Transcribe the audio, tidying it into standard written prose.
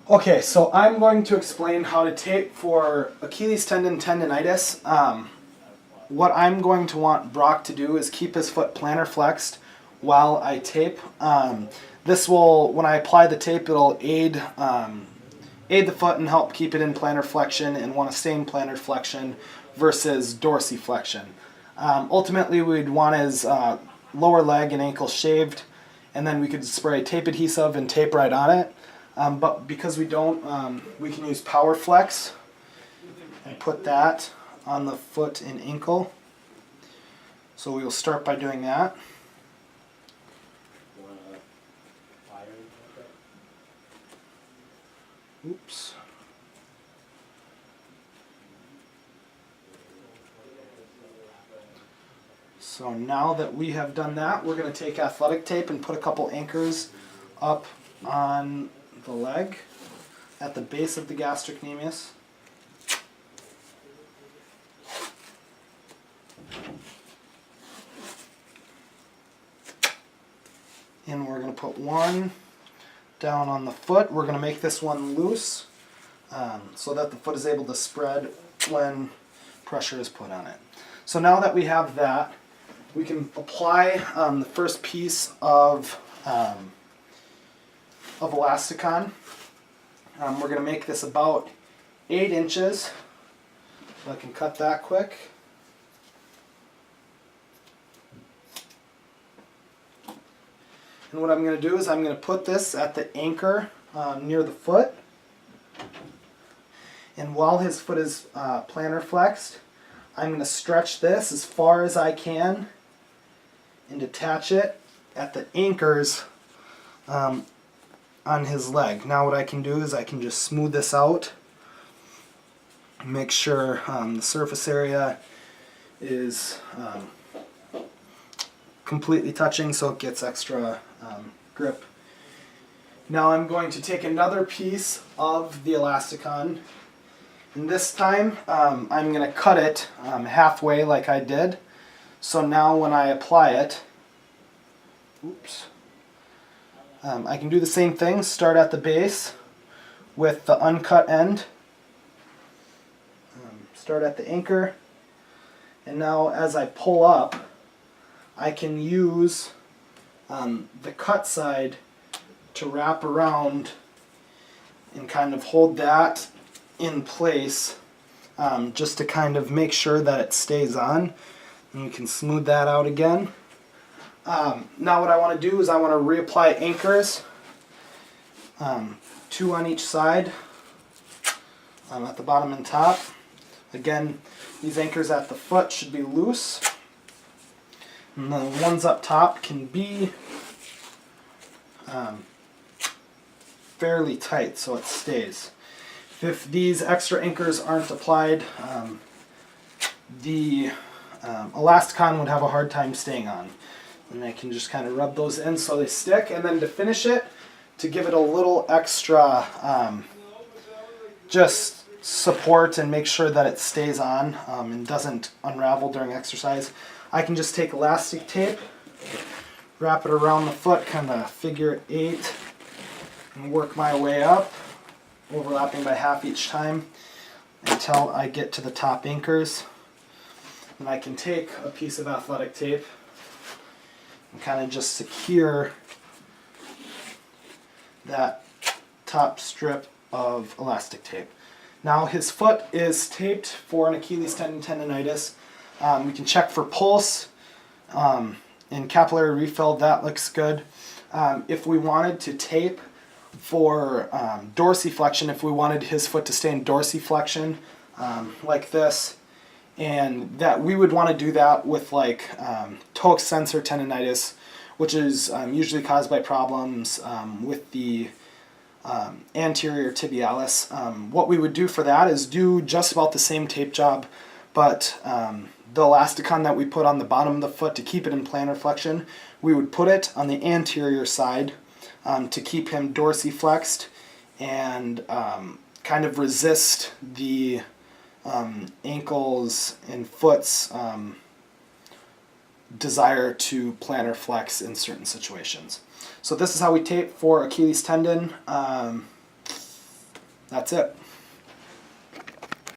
Okay, so I'm going to explain how to tape for Achilles tendonitis. What I'm going to want Brock to do is keep his foot plantar flexed while I tape. This will, when I apply the tape, it'll aid the foot and help keep it in plantar flexion and want to stay in plantar flexion versus dorsiflexion. Ultimately, we'd want his lower leg and ankle shaved, and then we could spray tape adhesive and tape right on it. But because we don't, we can use Power Flex and put that on the foot and ankle. So we will start by doing that. Oops. So now that we have done that, we're going to take athletic tape and put a couple anchors up on the leg at the base of the gastrocnemius. And we're going to put one down on the foot. We're going to make this one loose so that the foot is able to spread when pressure is put on it. So now that we have that, we can apply the first piece of elasticon. We're going to make this about 8 inches. So I can cut that quick. And what I'm going to do is I'm going to put this at the anchor near the foot. And while his foot is plantar flexed, I'm going to stretch this as far as I can and attach it at the anchors on his leg. Now what I can do is I can just smooth this out, make sure the surface area is completely touching so it gets extra grip. Now I'm going to take another piece of the elasticon, and this time I'm going to cut it halfway like I did. So now when I apply it, I can do the same thing, start at the base with the uncut end, start at the anchor, and now as I pull up, I can use the cut side to wrap around and kind of hold that in place just to kind of make sure that it stays on. And you can smooth that out again. Now what I want to do is I want to reapply anchors, 2 on each side at the bottom and top. Again, these anchors at the foot should be loose. And the ones up top can be fairly tight so it stays. If these extra anchors aren't applied, the elasticon would have a hard time staying on. And I can just kind of rub those in so they stick. And then to finish it, to give it a little extra just support and make sure that it stays on and doesn't unravel during exercise, I can just take elastic tape, wrap it around the foot, kind of figure 8, and work my way up, overlapping by half each time until I get to the top anchors. And I can take a piece of athletic tape and kind of just secure that top strip of elastic tape. Now his foot is taped for an Achilles tendonitis. We can check for pulse and capillary refill. That looks good. If we wanted to tape for dorsiflexion, if we wanted his foot to stay in dorsiflexion like this, and that we would want to do that with like toe extensor tendonitis, which is usually caused by problems with the anterior tibialis. What we would do for that is do just about the same tape job, but the elasticon that we put on the bottom of the foot to keep it in plantar flexion, we would put it on the anterior side to keep him dorsiflexed and kind of resist the ankles and foot's desire to plantar flex in certain situations. So this is how we tape for Achilles tendon. That's it.